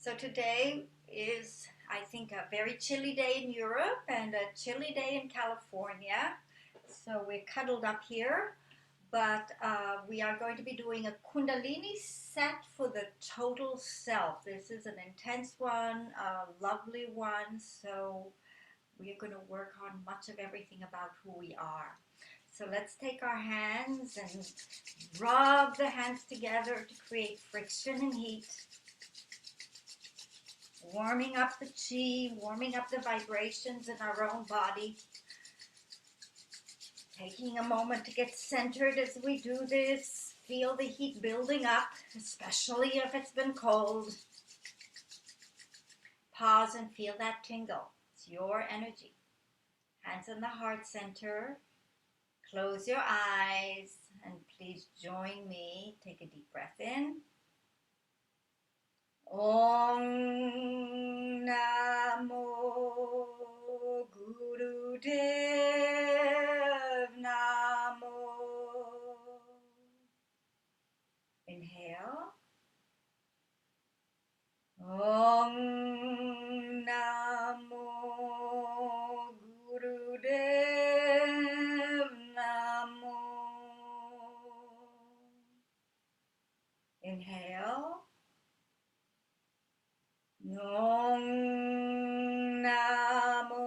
So today is, I think, a very chilly day in Europe and a chilly day in California. So we're cuddled up here, but we are going to be doing a Kundalini set for the total self. This is an intense one, a lovely one. So we're going to work on much of everything about who we are. So let's take our hands and rub the hands together to create friction and heat. Warming up the chi, warming up the vibrations in our own body. Taking a moment to get centered as we do this. Feel the heat building up, especially if it's been cold. Pause and feel that tingle. It's your energy. Hands in the heart center. Close your eyes and please join me. Take a deep breath in. Om Namo Gurudev Namo. Inhale. Om Namo Gurudev Namo. Inhale. Om Namo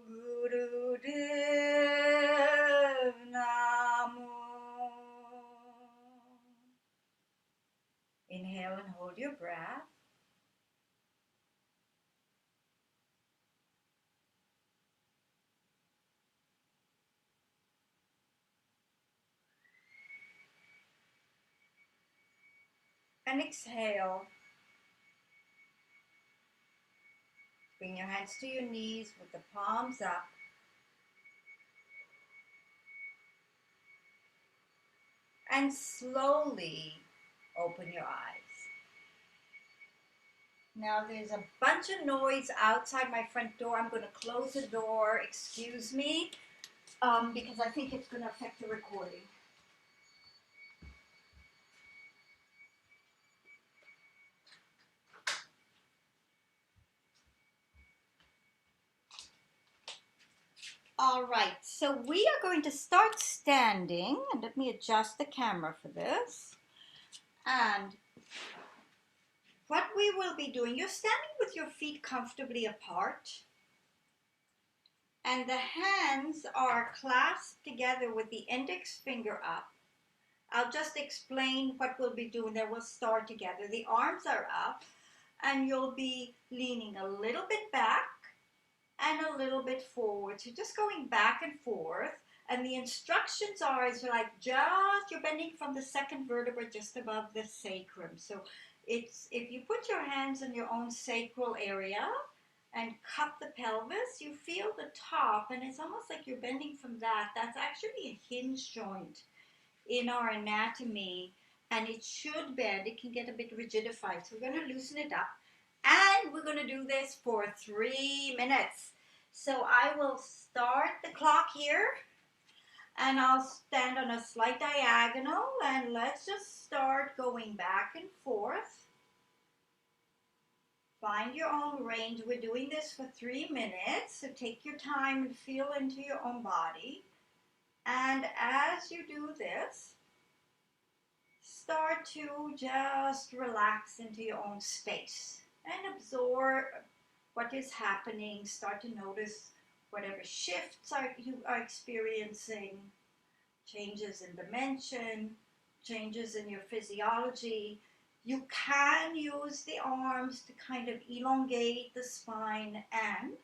Gurudev Namo. Inhale and hold your breath. And exhale. Bring your hands to your knees with the palms up. And slowly open your eyes. Now there's a bunch of noise outside my front door. I'm going to close the door. Excuse me, because I think it's going to affect the recording. All right, so we are going to start standing, and let me adjust the camera for this. And what we will be doing, you're standing with your feet comfortably apart, and the hands are clasped together with the index finger up. I'll just explain what we'll be doing. Then we'll start together. The arms are up, and you'll be leaning a little bit back and a little bit forward. So just going back and forth. And the instructions are is like you're bending from the second vertebra just above the sacrum. So it's if you put your hands in your own sacral area and cup the pelvis, you feel the top, and it's almost like you're bending from that. That's actually a hinge joint in our anatomy, and it should bend. It can get a bit rigidified. So we're going to loosen it up. And we're going to do this for 3 minutes. So I will start the clock here. And I'll stand on a slight diagonal. And let's just start going back and forth. Find your own range. We're doing this for 3 minutes. So take your time and feel into your own body. And as you do this, start to just relax into your own space and absorb what is happening. Start to notice whatever shifts you are experiencing, changes in dimension, changes in your physiology. You can use the arms to kind of elongate the spine and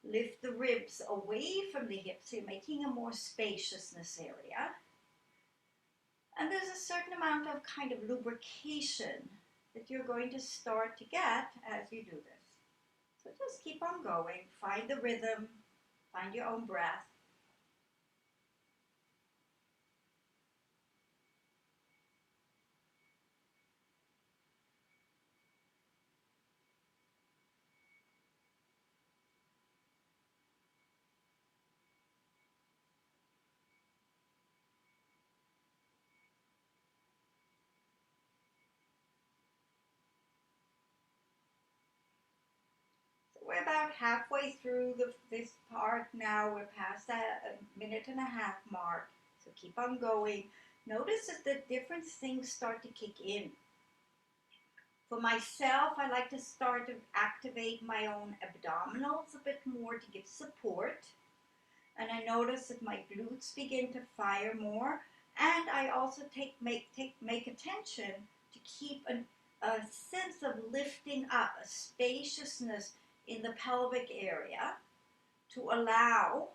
lift the ribs away from the hips. So you're making a more spaciousness area. And there's a certain amount of kind of lubrication that you're going to start to get as you do this. So just keep on going. Find the rhythm. Find your own breath. about halfway through this part now. We're past that a 1.5 minute mark. So keep on going. Notice as the different things start to kick in. For myself, I like to start to activate my own abdominals a bit more to give support. And I notice that my glutes begin to fire more. And I also make attention to keep a sense of lifting up, a spaciousness in the pelvic area to allow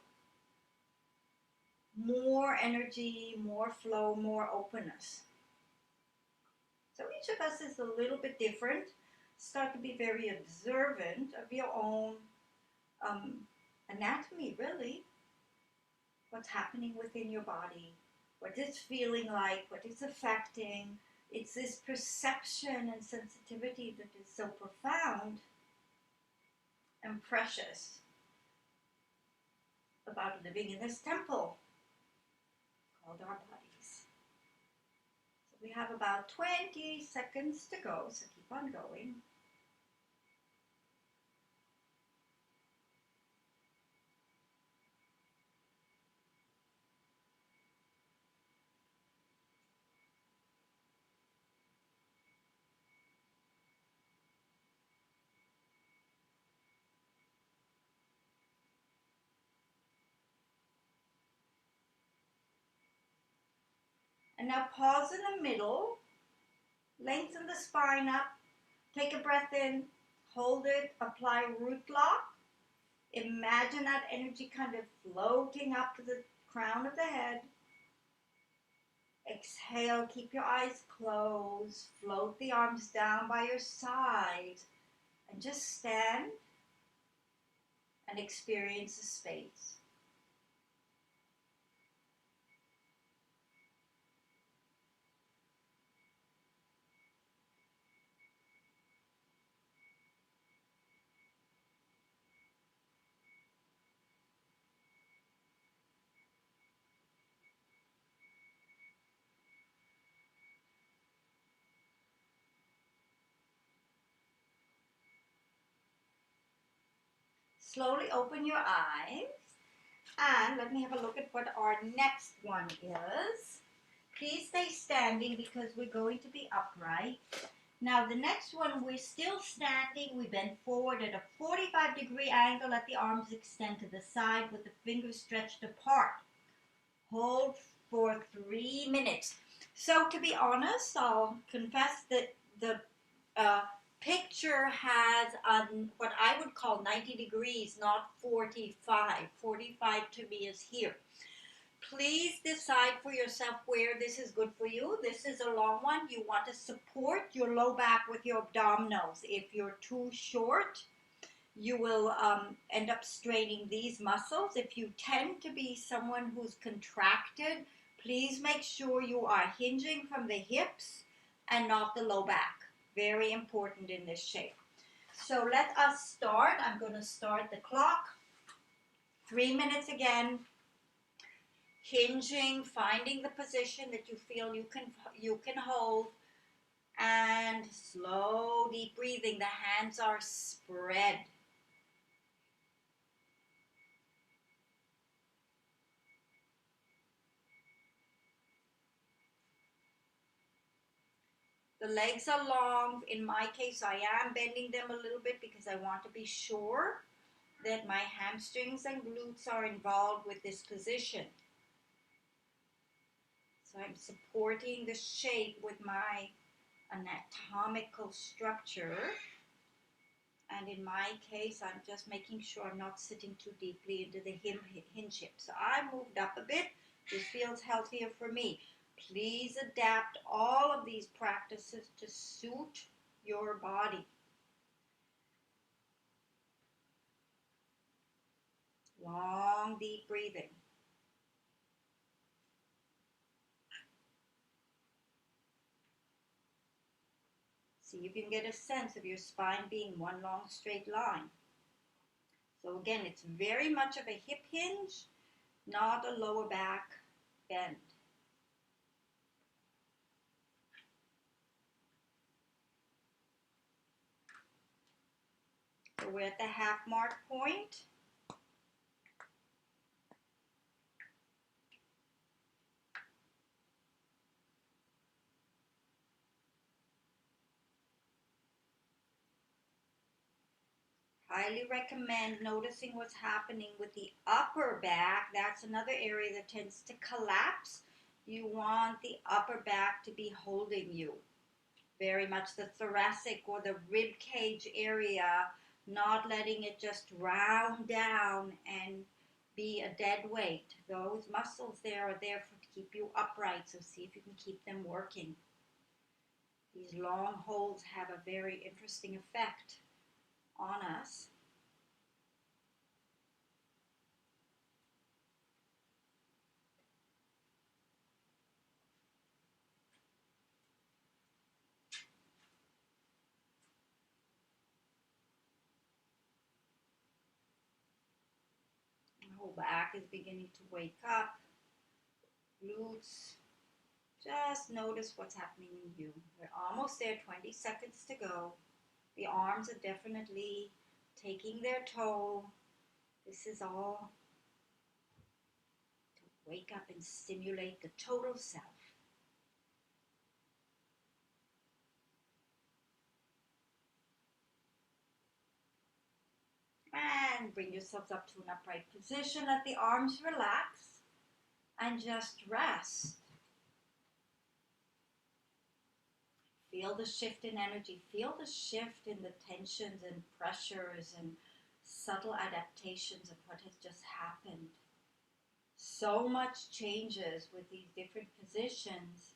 more energy, more flow, more openness. So each of us is a little bit different. Start to be very observant of your own anatomy, really. What's happening within your body, what it's feeling like, what it's affecting. It's this perception and sensitivity that is so profound and precious about living in this temple called our bodies. So we have about 20 seconds to go, so keep on going. And now pause in the middle, lengthen the spine up, take a breath in, hold it, apply root lock. Imagine that energy kind of floating up to the crown of the head. Exhale, keep your eyes closed, float the arms down by your side, and just stand and experience the space. Slowly open your eyes, and let me have a look at what our next one is. Please stay standing because we're going to be upright. Now the next one, we're still standing. We bend forward at a 45-degree angle. Let the arms extend to the side with the fingers stretched apart. Hold for 3 minutes. So to be honest, I'll confess that the picture has what I would call 90 degrees, not 45. 45 to me is here. Please decide for yourself where this is good for you. This is a long one. You want to support your low back with your abdominals. If you're too short, you will end up straining these muscles. If you tend to be someone who's contracted, please make sure you are hinging from the hips and not the low back. Very important in this shape. So let us start. I'm going to start the clock. 3 minutes again. Hinging, finding the position that you feel you can hold, and slow deep breathing. The hands are spread. The legs are long. In my case, I am bending them a little bit because I want to be sure that my hamstrings and glutes are involved with this position. So I'm supporting the shape with my anatomical structure. And in my case, I'm just making sure I'm not sitting too deeply into the hinge hip. So I moved up a bit. This feels healthier for me. Please adapt all of these practices to suit your body. Long, deep breathing. See if you can get a sense of your spine being one long straight line. So again, it's very much of a hip hinge, not a lower back bend. So we're at the half mark point. Highly recommend noticing what's happening with the upper back. That's another area that tends to collapse. You want the upper back to be holding you. Very much the thoracic or the rib cage area, not letting it just round down and be a dead weight. Those muscles there are there to keep you upright, so see if you can keep them working. These long holds have a very interesting effect on us. The whole back is beginning to wake up. Glutes. Just notice what's happening in you. We're almost there, 20 seconds to go. The arms are definitely taking their toll. This is all to wake up and stimulate the total self. And bring yourselves up to an upright position. Let the arms relax and just rest. Feel the shift in energy. Feel the shift in the tensions and pressures and subtle adaptations of what has just happened. So much changes with these different positions.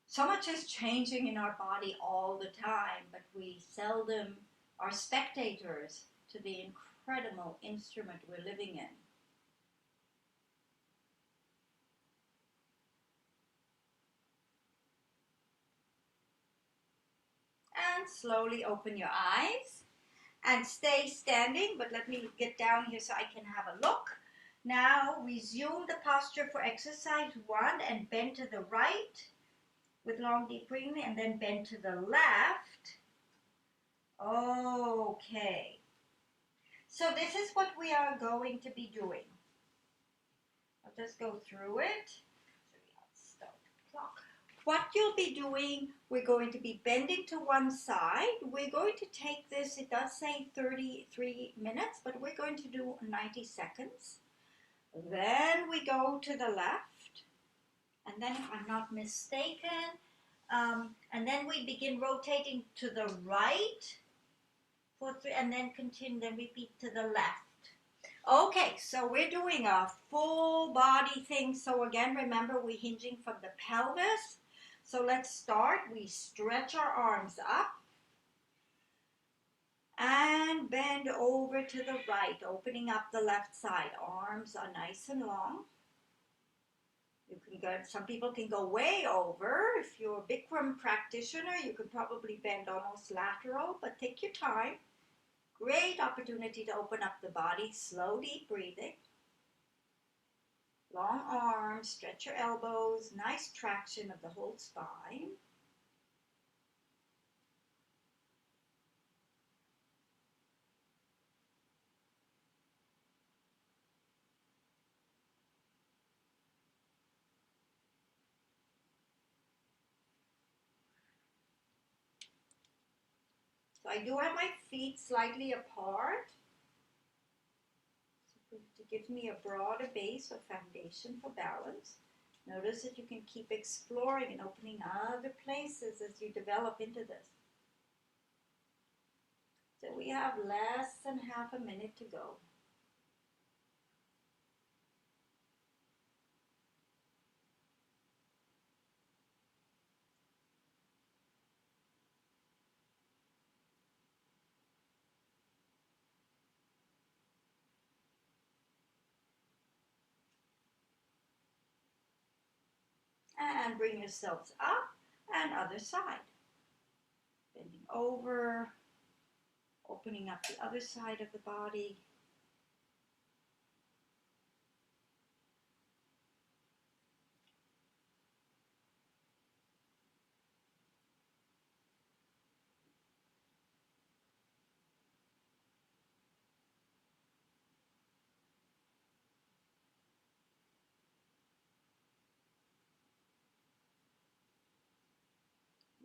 So much is changing in our body all the time, but we seldom are spectators to the incredible instrument we're living in. And slowly open your eyes and stay standing, but let me get down here so I can have a look. Now resume the posture for exercise 1 and bend to the right with long deep breathing and then bend to the left. Okay. So this is what we are going to be doing. I'll just go through it. Start the clock. What you'll be doing, we're going to be bending to one side. We're going to take this, it does say 33 minutes, but we're going to do 90 seconds. Then we go to the left. And then, if I'm not mistaken, and then we begin rotating to the right for 3, and then continue, then repeat to the left. Okay, so we're doing a full body thing. So again, remember we're hinging from the pelvis. So let's start. We stretch our arms up and bend over to the right, opening up the left side. Arms are nice and long. You can go, some people can go way over. If you're a Bikram practitioner, you can probably bend almost lateral, but take your time. Great opportunity to open up the body. Slow, deep breathing. Long arms, stretch your elbows, nice traction of the whole spine. So I do have my feet slightly apart. So it gives me a broader base or foundation for balance. Notice that you can keep exploring and opening other places as you develop into this. So we have less than half a minute to go. And bring yourselves up and other side. Bending over, opening up the other side of the body.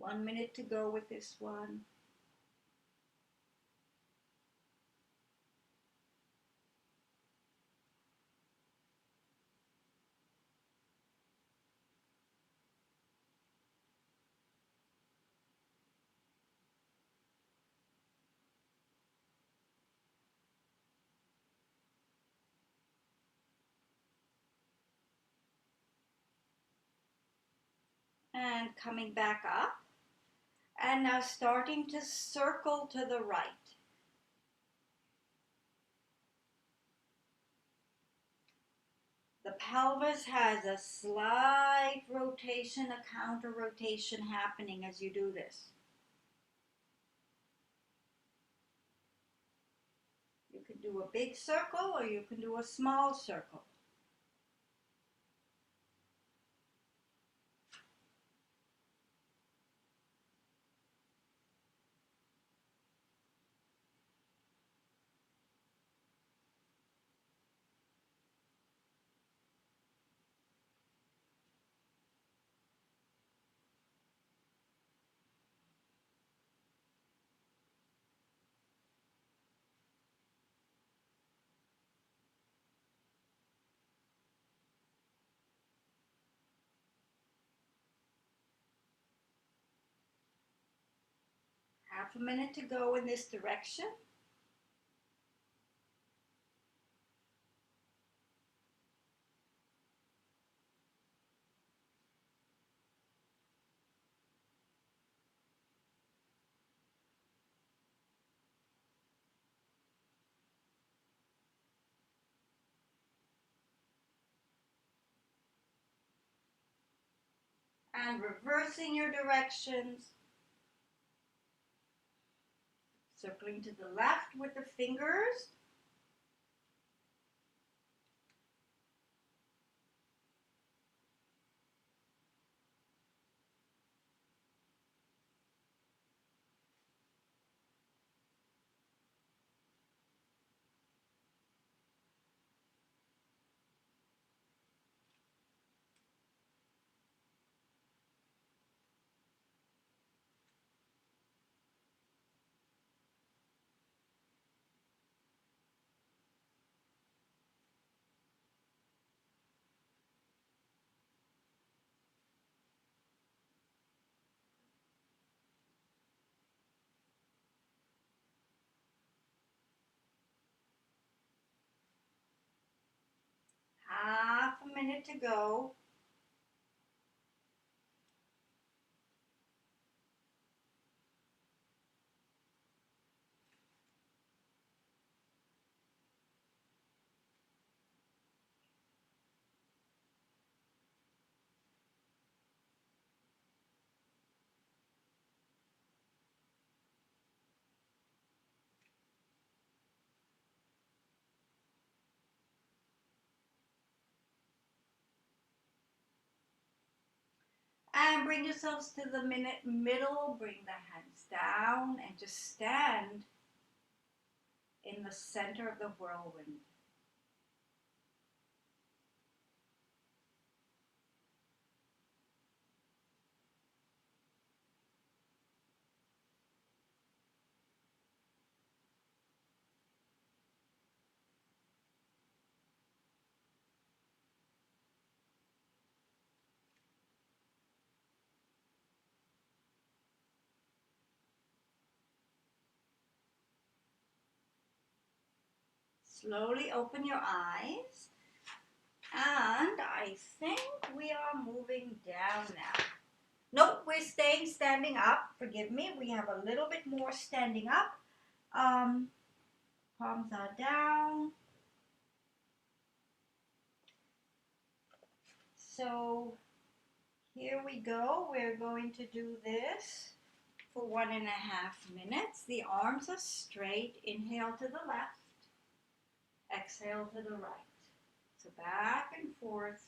1 minute to go with this one. And coming back up. And now starting to circle to the right. The pelvis has a slight rotation, a counter rotation happening as you do this. You can do a big circle or you can do a small circle. Half a minute to go in this direction. And reversing your directions. Circling to the left with the fingers. Half a minute to go. And bring yourselves to the middle. Bring the hands down and just stand in the center of the whirlwind. Slowly open your eyes. And I think we are moving down now. Nope, we're staying standing up. Forgive me. We have a little bit more standing up. Palms are down. So here we go. We're going to do this for 1.5 minutes. The arms are straight. Inhale to the left. Exhale to the right. So back and forth.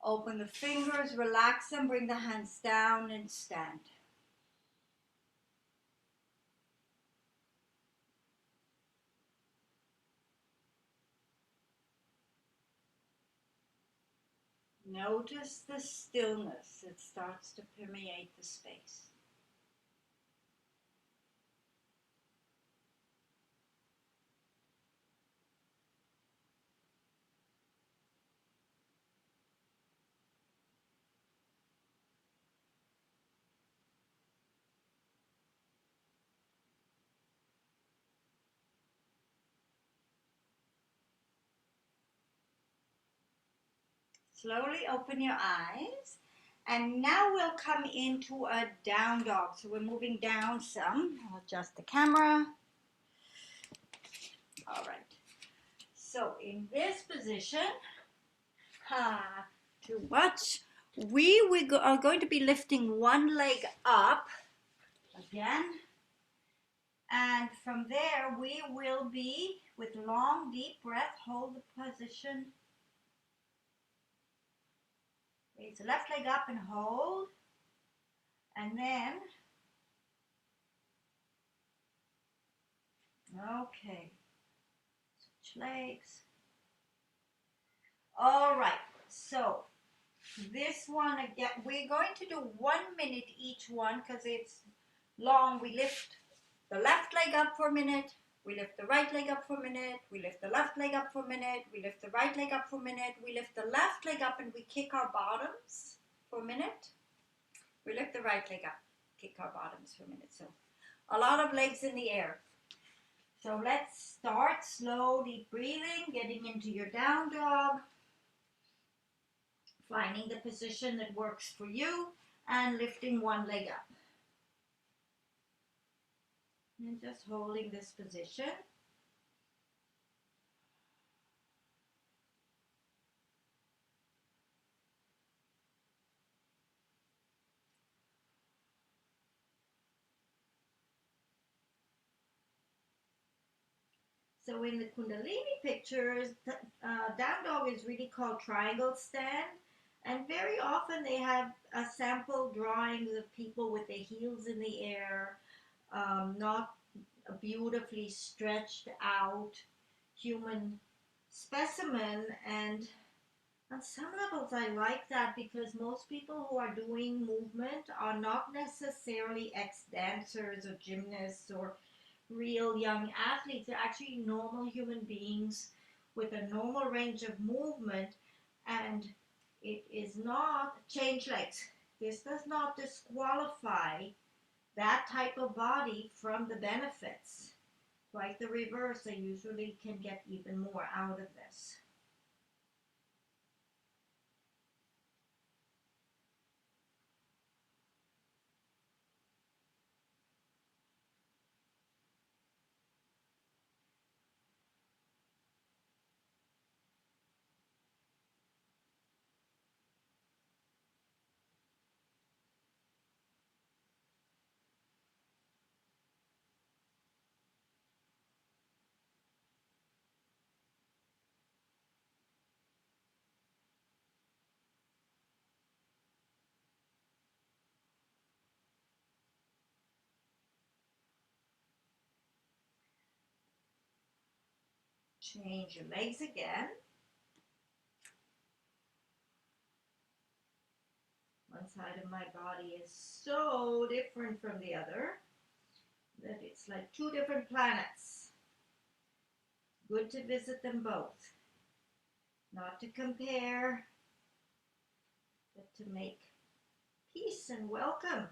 Open the fingers, relax them, bring the hands down and stand. Notice the stillness that starts to permeate the space. Slowly open your eyes. And now we'll come into a down dog. So we're moving down some. I'll adjust the camera. All right. So in this position, too much. We are going to be lifting one leg up again. And from there, we will be, with long, deep breath, hold the position. Raise the left leg up and hold. And then, okay, switch legs. All right, so this one again, we're going to do 1 minute each one because it's long. We lift the left leg up for a minute. We lift the right leg up for a minute. We lift the left leg up for a minute. We lift the right leg up for a minute. We lift the left leg up and we kick our bottoms for a minute. We lift the right leg up, kick our bottoms for a minute. So a lot of legs in the air. So let's start slow, deep breathing, getting into your down dog, finding the position that works for you, and lifting one leg up. And just holding this position. So in the Kundalini pictures, down dog is really called triangle stand. And very often they have a sample drawings of people with their heels in the air, not a beautifully stretched out human specimen. And on some levels, I like that because most people who are doing movement are not necessarily ex-dancers or gymnasts or real young athletes. They're actually normal human beings with a normal range of movement, and it is not change legs. This does not disqualify that type of body from the benefits. Quite the reverse, they usually can get even more out of this. Change your legs again. One side of my body is so different from the other that it's like two different planets. Good to visit them both. Not to compare, but to make peace and welcome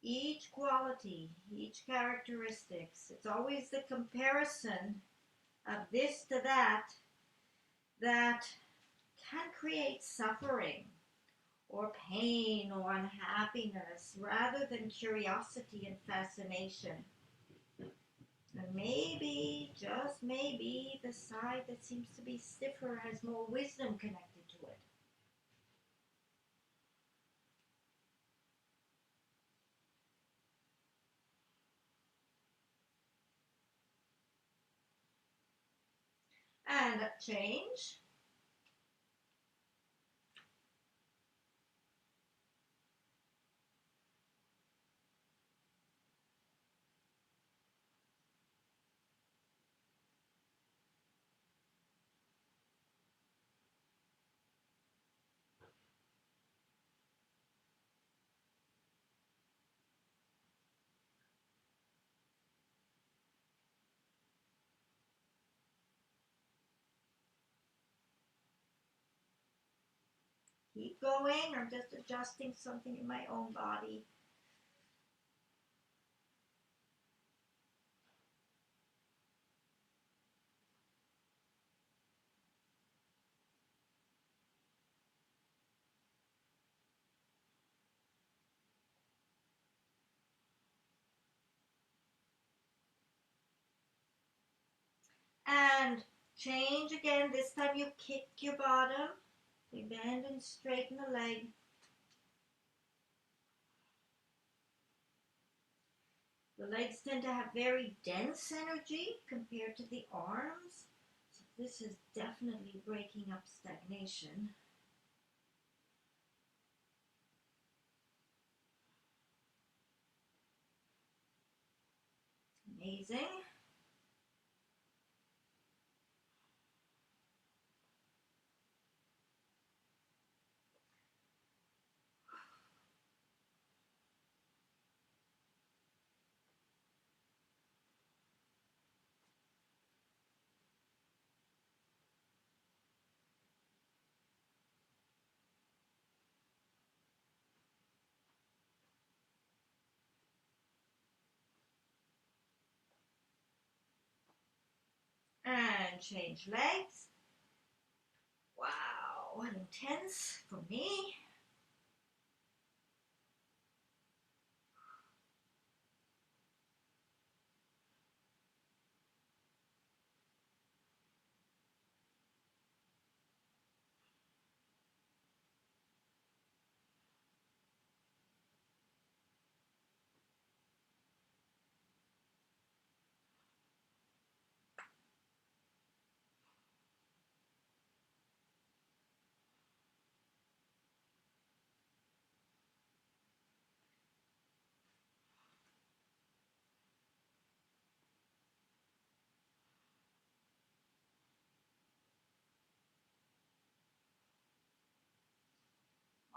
each quality, each characteristics. It's always the comparison of this to that can create suffering or pain or unhappiness rather than curiosity and fascination. And maybe, just maybe, the side that seems to be stiffer has more wisdom connected to it. And change. Keep going. I'm just adjusting something in my own body. And change again. This time you kick your bottom. You bend and straighten the leg. The legs tend to have very dense energy compared to the arms. So this is definitely breaking up stagnation. Amazing. And change legs. Wow, what intense for me.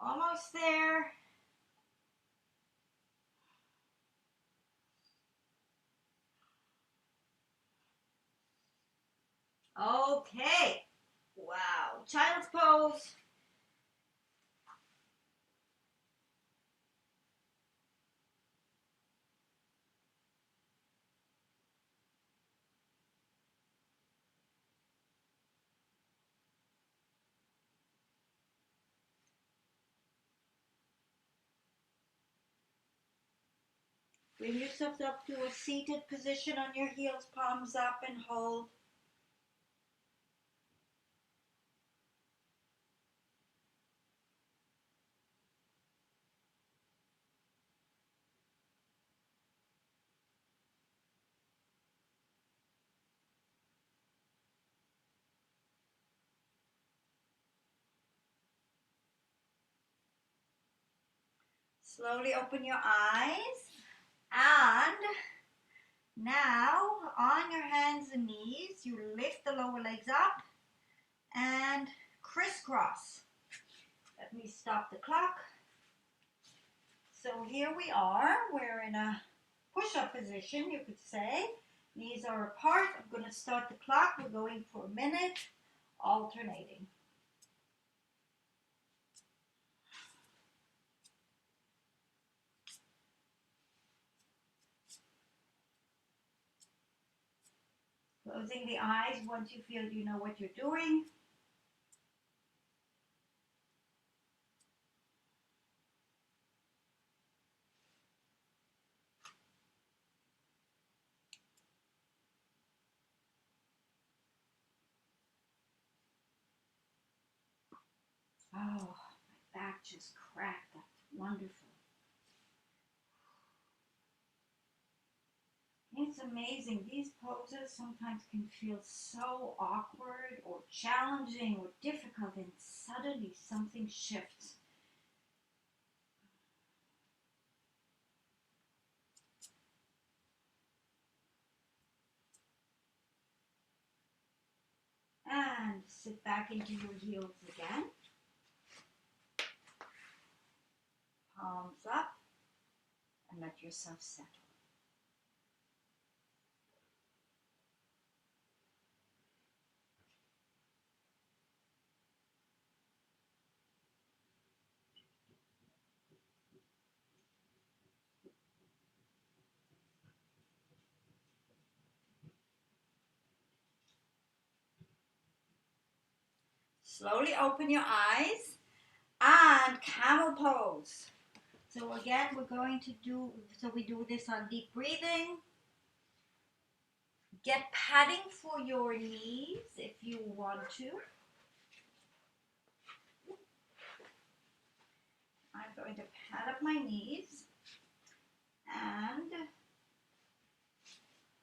Almost there. Okay. Wow. Child's pose. Bring yourself up to a seated position on your heels, palms up, and hold. Slowly open your eyes. And now, on your hands and knees, you lift the lower legs up and crisscross. Let me stop the clock. So here we are. We're in a push-up position, you could say. Knees are apart. I'm going to start the clock. We're going for a minute, alternating. Closing the eyes once you feel you know what you're doing. Oh, my back just cracked. That's wonderful. It's amazing. These poses sometimes can feel so awkward or challenging or difficult, and suddenly something shifts. And sit back into your heels again. Palms up, and let yourself settle. Slowly open your eyes and camel pose. So again, we do this on deep breathing. Get padding for your knees if you want to. I'm going to pad up my knees. And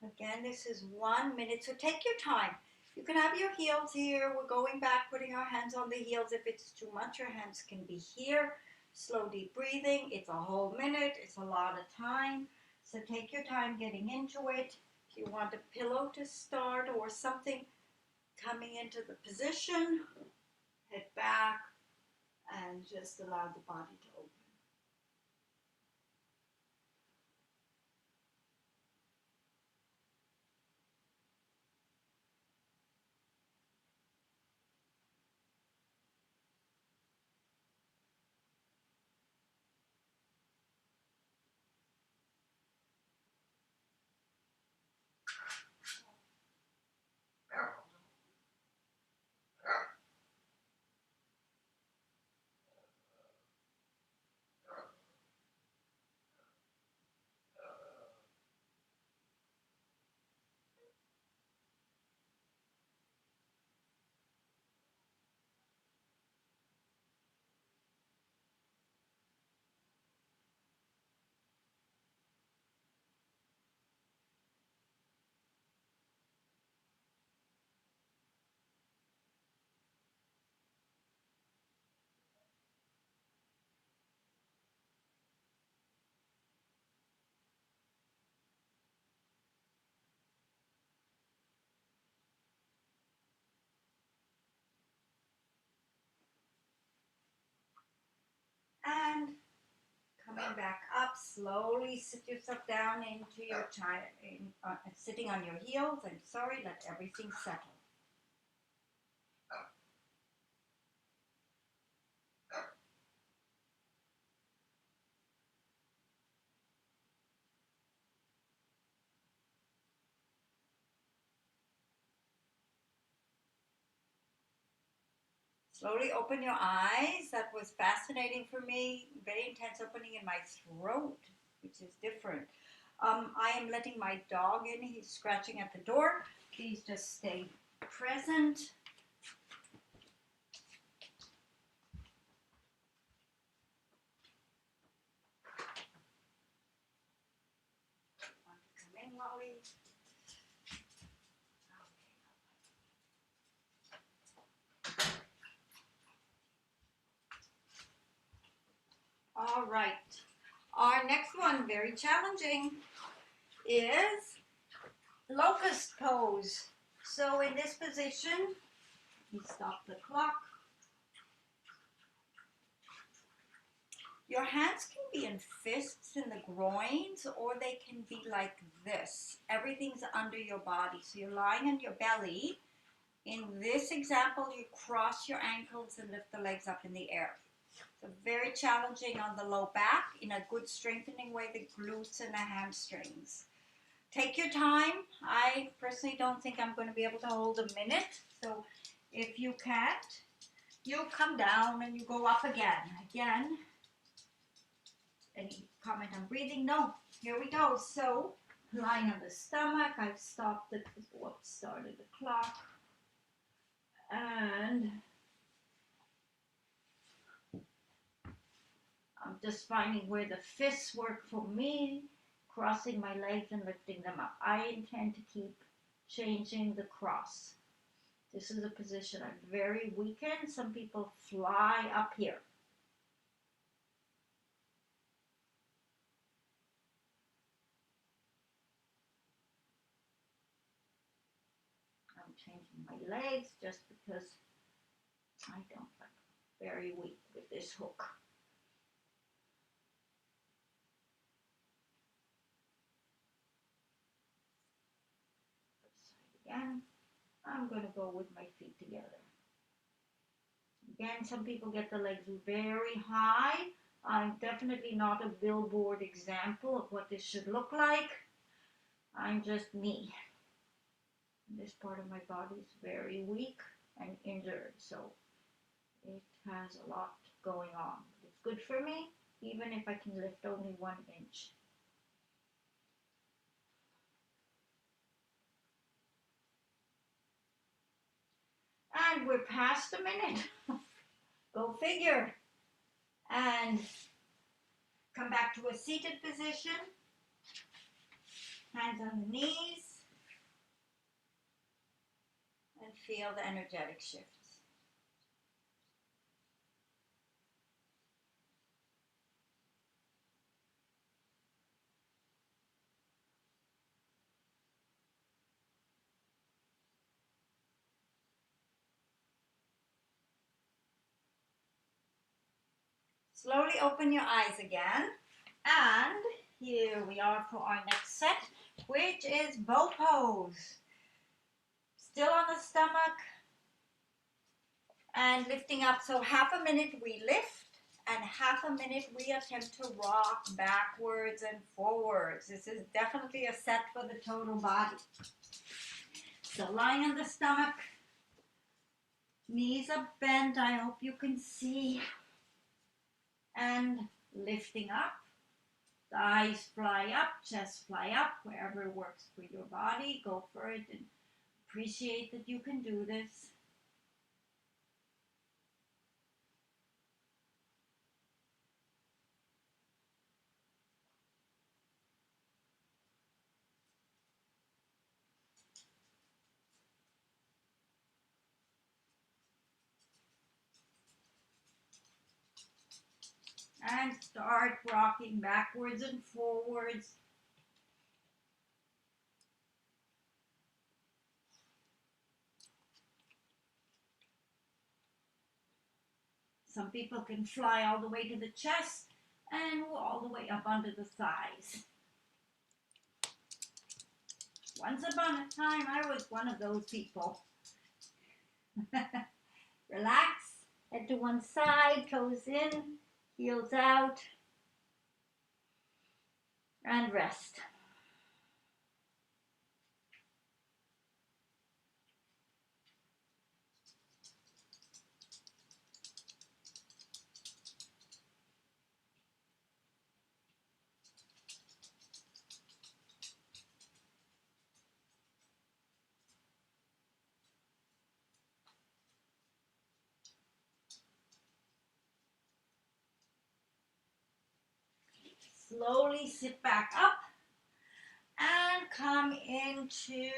again, this is 1 minute, so take your time. You can have your heels here. We're going back, putting our hands on the heels. If it's too much, your hands can be here. Slow, deep breathing. It's a whole minute. It's a lot of time. So take your time getting into it. If you want a pillow to start or something coming into the position, head back and just allow the body to open. And coming back up, slowly sit yourself down into your sitting on your heels. I'm sorry, let everything settle. Slowly open your eyes. That was fascinating for me. Very intense opening in my throat, which is different. I am letting my dog in. He's scratching at the door. Please just stay present. Want to come in while we... All right. Our next one, very challenging, is Locust Pose. So in this position, you stop the clock. Your hands can be in fists in the groins, or they can be like this. Everything's under your body. So you're lying on your belly. In this example, you cross your ankles and lift the legs up in the air. So very challenging on the low back, in a good strengthening way, the glutes and the hamstrings. Take your time. I personally don't think I'm going to be able to hold a minute. So if you can't, you come down and you go up again. Again. Any comment on breathing? No. Here we go. So lying on the stomach, I've stopped the, started the clock. And I'm just finding where the fists work for me, crossing my legs and lifting them up. I intend to keep changing the cross. This is a position I'm very weak in. Some people fly up here. I'm changing my legs just because I don't like very weak with this hook. Again, I'm going to go with my feet together. Again, some people get the legs very high. I'm definitely not a billboard example of what this should look like. I'm just me. This part of my body is very weak and injured, so It has a lot going on. It's good for me, even if I can lift only 1 inch. And we're past a minute. Go figure. And come back to a seated position. Hands on the knees. And feel the energetic shifts. Slowly open your eyes again. And here we are for our next set, which is bow pose. Still on the stomach and lifting up. So half a minute we lift and half a minute we attempt to rock backwards and forwards. This is definitely a set for the total body. So lying on the stomach, knees are bent, I hope you can see, and lifting up. Thighs fly up, chest fly up, wherever works for your body. Go for it and appreciate that you can do this. And start rocking backwards and forwards. Some people can fly all the way to the chest and all the way up under the thighs. Once upon a time, I was one of those people. Relax, head to one side, toes in, heels out, and rest. Slowly sit back up and come into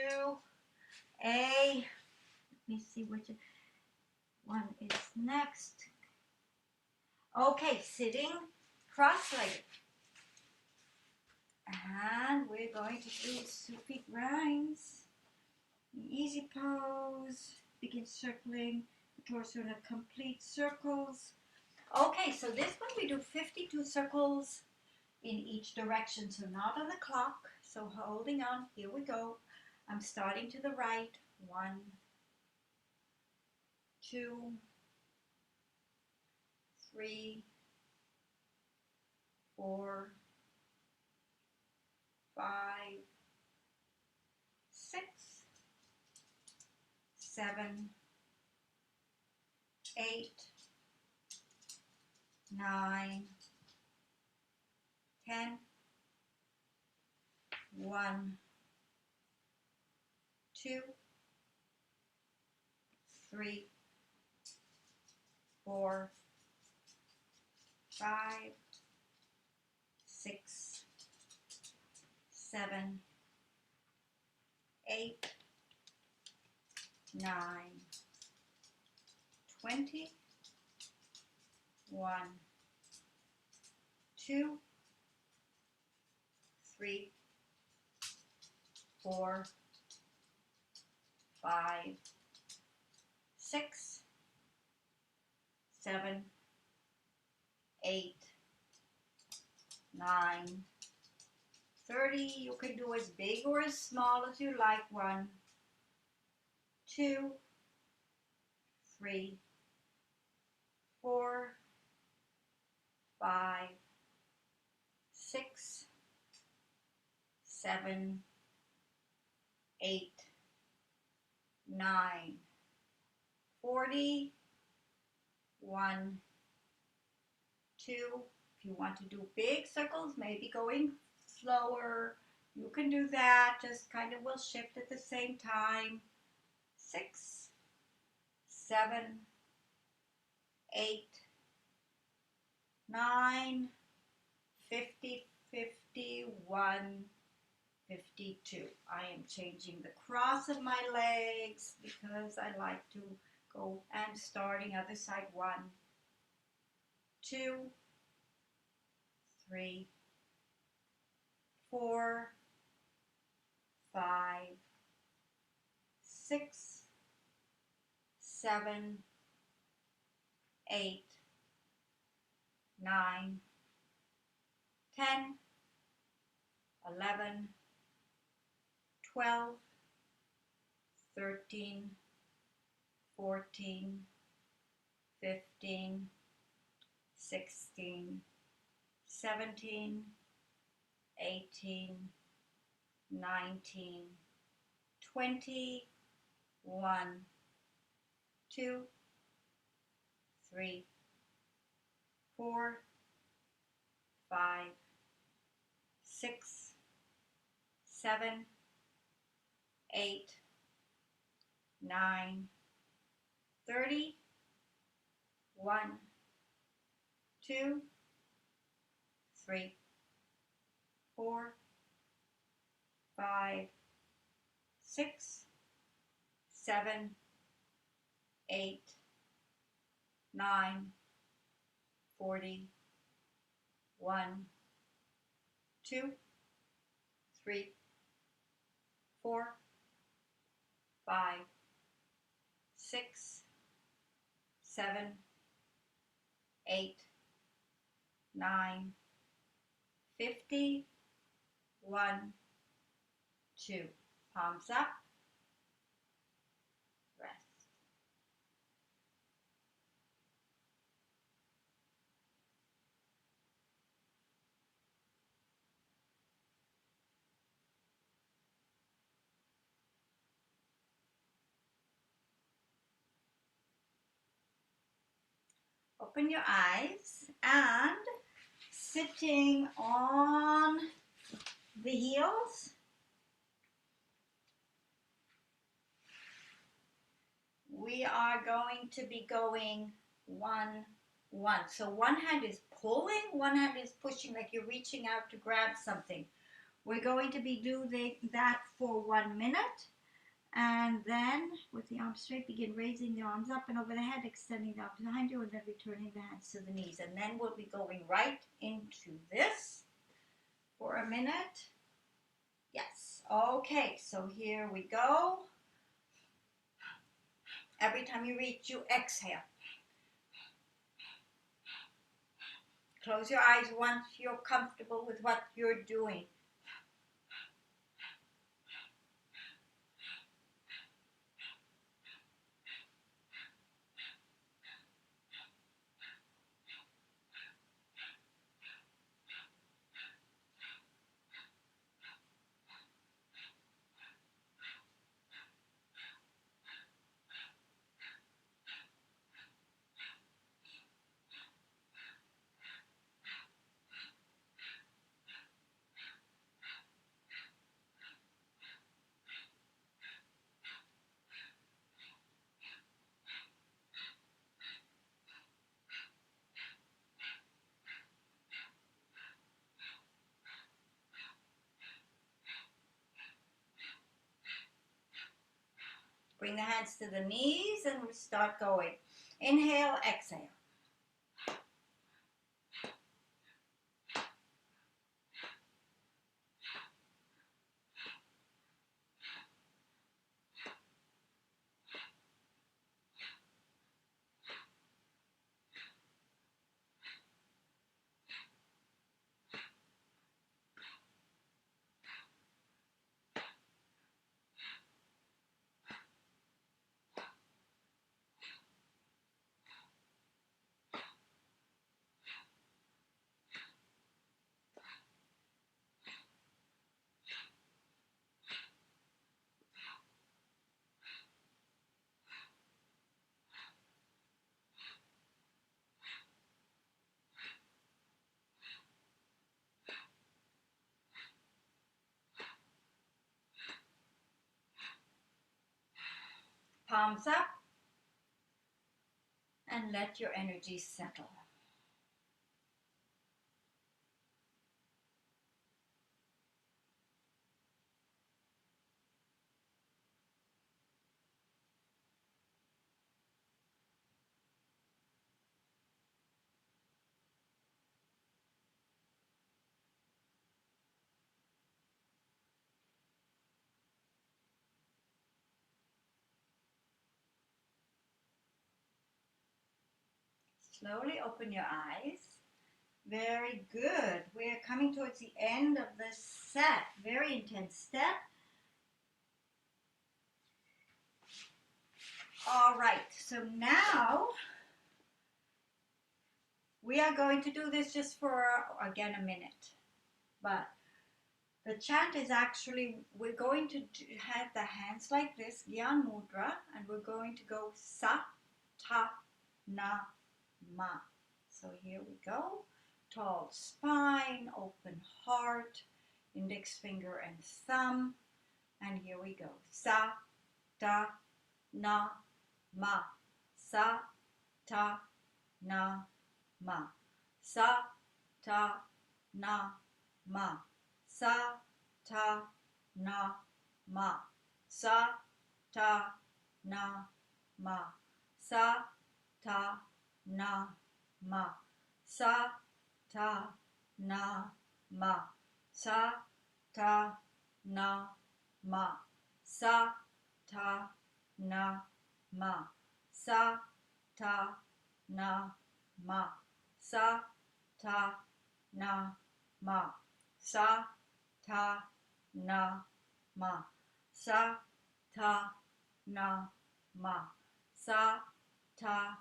a, let me see which one is next. Okay, sitting cross-legged. And we're going to do Sufi grinds. Easy pose. Begin circling the torso in a complete circles. Okay, so this one we do 52 circles in each direction, so not on the clock. So holding on, here we go. I'm starting to the right. 1, 2, 3, 4, 5, 6, 7, 8, 9, 10, 1, 2, 3, 4, 5, 6, 7, 8, 9, 20, 1, 2, 3, 4, 5, 6, 7, 8, 9, 30. You can do as big or as small as you like. 1, 2, 3, 4, 5, 6, 7, 8, 9, 40, 1, 2. If you want to do big circles, maybe going slower, you can do that. Just kind of will shift at the same time. 6, 7, 8, 9, 50, 51, 52. I am changing the cross of my legs because I like to go and starting other side. 1, 2, 3, 4, 5, 6, 7, 8, 9, 10, 11, 12, 13, 14, 15, 16, 17, 18, 19, 20, 1, 2, 3, 4, 5, 6, 7, 8, 9, 30, 1, 2, 3, 4, 5, 6, 7, 8, 9, 40, 1, 2, 3, 4, 5, 6, 7, 8, 9, 50, 1, 2. Palms up. Rest. Open your eyes and sitting on the heels. We are going to be going 1, 1. So one hand is pulling, one hand is pushing, like you're reaching out to grab something. We're going to be doing that for 1 minute. And then, with the arms straight, begin raising the arms up and over the head, extending the arms behind you, and then returning the hands to the knees. And then we'll be going right into this for a minute. Yes. Okay, so here we go. Every time you reach, you exhale. Close your eyes once you're comfortable with what you're doing. Bring the hands to the knees and we start going. Inhale, exhale. palms up, and let your energy settle. Slowly open your eyes. Very good. We're coming towards the end of this set. Very intense step. All right, so now we are going to do this just for, again, a minute. But the chant is actually, we're going to have the hands like this, Gyan Mudra, and we're going to go Sa, Ta, Na, Ma. So here we go. Tall spine, open heart, index finger and thumb. And here we go. Sa, Ta, Na, Ma. Sa, Ta, Na, Ma. Sa, Ta, Na, Ma. Sa, ta, na, ma. Sa, ta, na, ma. Sa, ta, na, ma. Sa, ta, na, ma. Sa, ta, na, ma. Sa, ta, na, ma. Sa, ta, na, ma. Sa, ta, na, ma. Sa, ta, na, ma. Sa, ta, na, ma. Sa, ta,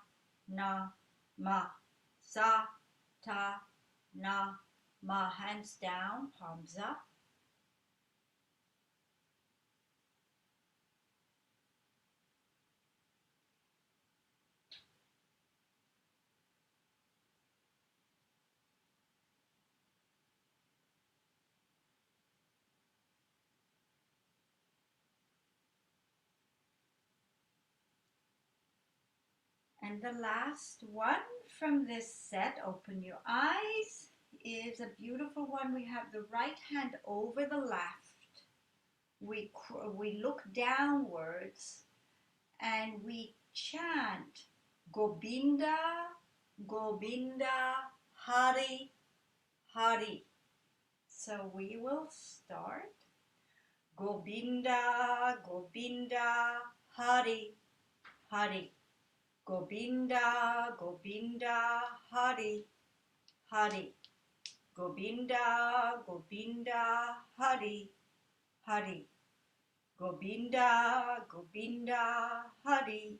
na, ma. Sa, ta, na, ma. Hands down, palms up. And the last one from this set, open your eyes, is a beautiful one. We have the right hand over the left. We look downwards and we chant Gobinda, Gobinda, Hari, Hari. So we will start. Gobinda, Gobinda, Hari, Hari. Gobinda, Gobinda, Hari, Hari. Gobinda, Gobinda, Hari, Hari. Gobinda, Gobinda, Hari,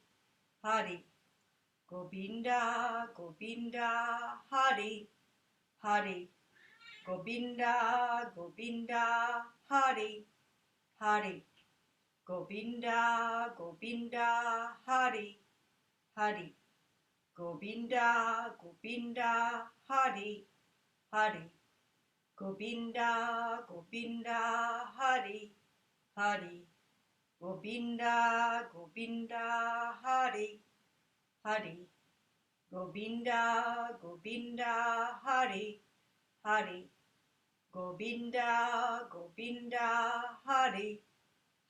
Hari. Gobinda, Gobinda, Hari, Hari. Gobinda, Gobinda, Hari, Hari. Gobinda, Gobinda, Hari, Hari. Gobinda, Gobinda, Hari, Hari. Gobinda, Gobinda, Hari, Hari. Gobinda, Gobinda, Hari, Hari. Gobinda, Gobinda, Hari, Hari. Gobinda, Gobinda, Hari,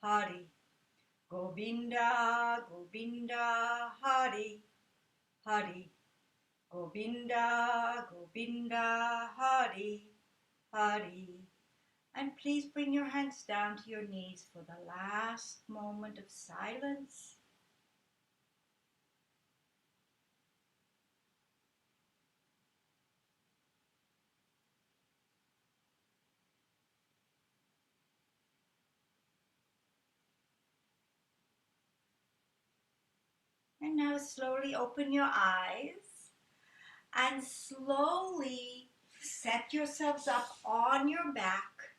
Hari. Gobinda, Gobinda, Hari, Hari. Gobinda, Gobinda, Hari, Hari. And please bring your hands down to your knees for the last moment of silence. And now slowly open your eyes and slowly set yourselves up on your back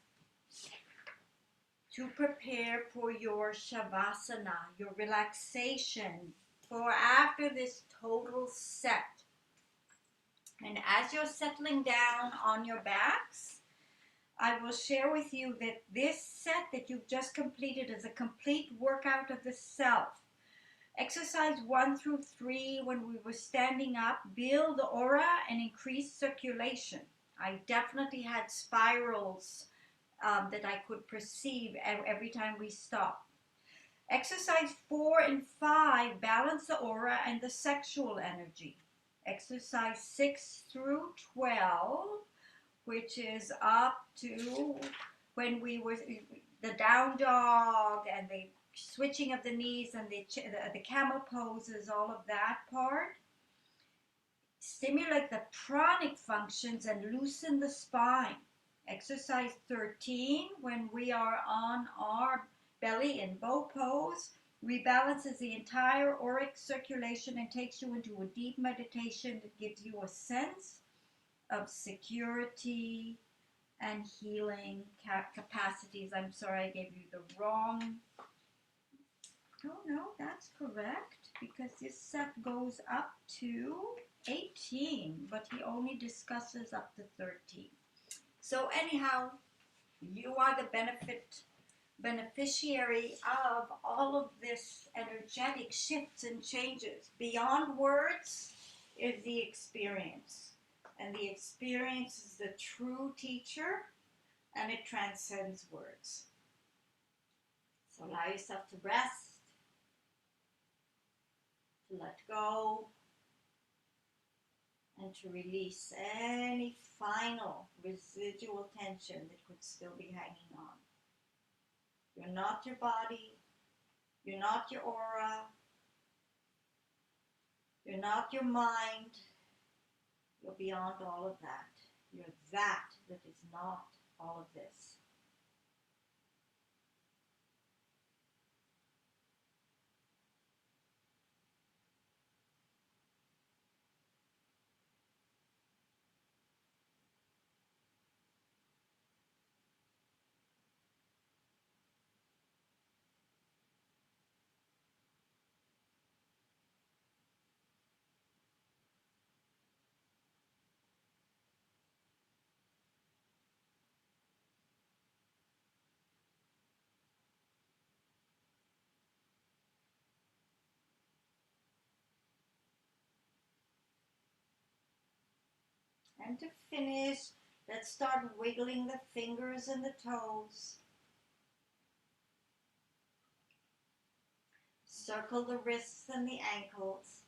to prepare for your Shavasana, your relaxation for after this total set. And as you're settling down on your backs, I will share with you that this set that you've just completed is a complete workout of the self. Exercise 1 through 3, when we were standing up, build the aura and increase circulation. I definitely had spirals that I could perceive every time we stopped. Exercise 4 and 5, balance the aura and the sexual energy. Exercise 6 through 12, which is up to when we were the down dog and the switching of the knees and the camel poses, all of that part. Stimulate the pranic functions and loosen the spine. Exercise 13, when we are on our belly in bow pose, rebalances the entire auric circulation and takes you into a deep meditation that gives you a sense of security and healing capacities. I'm sorry, I gave you the wrong. Oh no, that's correct, because this set goes up to 18, but he only discusses up to 13. So anyhow, you are the beneficiary of all of this energetic shifts and changes. Beyond words is the experience. And the experience is the true teacher, and it transcends words. So allow yourself to rest, to let go, and to release any final residual tension that could still be hanging on. You're not your body, you're not your aura, you're not your mind, you're beyond all of that. You're that is not all of this. And to finish, let's start wiggling the fingers and the toes. Circle the wrists and the ankles.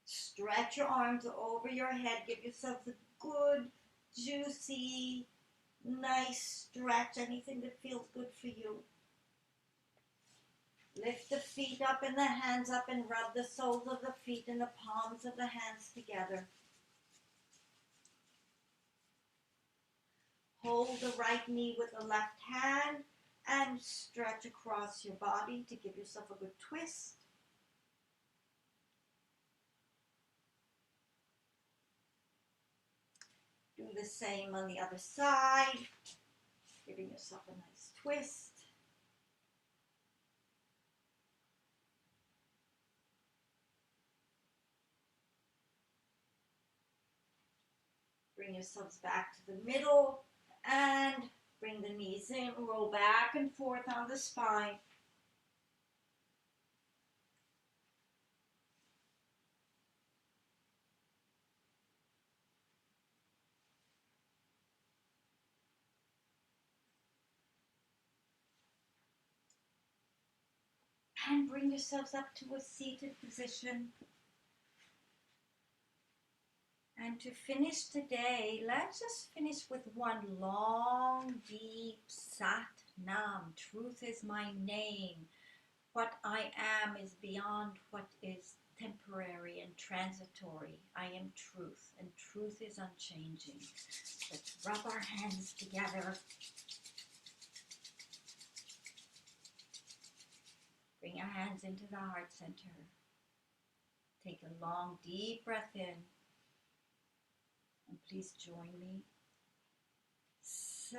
Stretch your arms over your head. Give yourself a good, juicy, nice stretch. Anything that feels good for you. Lift the feet up and the hands up and rub the soles of the feet and the palms of the hands together. Hold the right knee with the left hand and stretch across your body to give yourself a good twist. Do the same on the other side, giving yourself a nice twist. Bring yourselves back to the middle and bring the knees in. Roll back and forth on the spine. And bring yourselves up to a seated position. And to finish today, let's just finish with one long, deep Sat Nam. Truth is my name. What I am is beyond what is temporary and transitory. I am truth, and truth is unchanging. Let's rub our hands together. Bring your hands into the heart center. Take a long, deep breath in. And please join me. Sa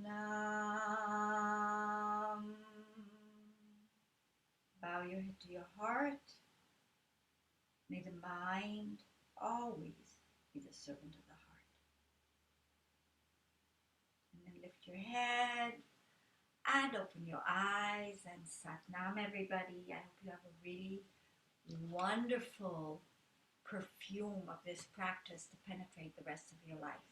Nam. Bow your head to your heart. May the mind always be the servant of the heart. And then lift your head and open your eyes and Satnam, everybody. I hope you have a really wonderful perfume of this practice to penetrate the rest of your life.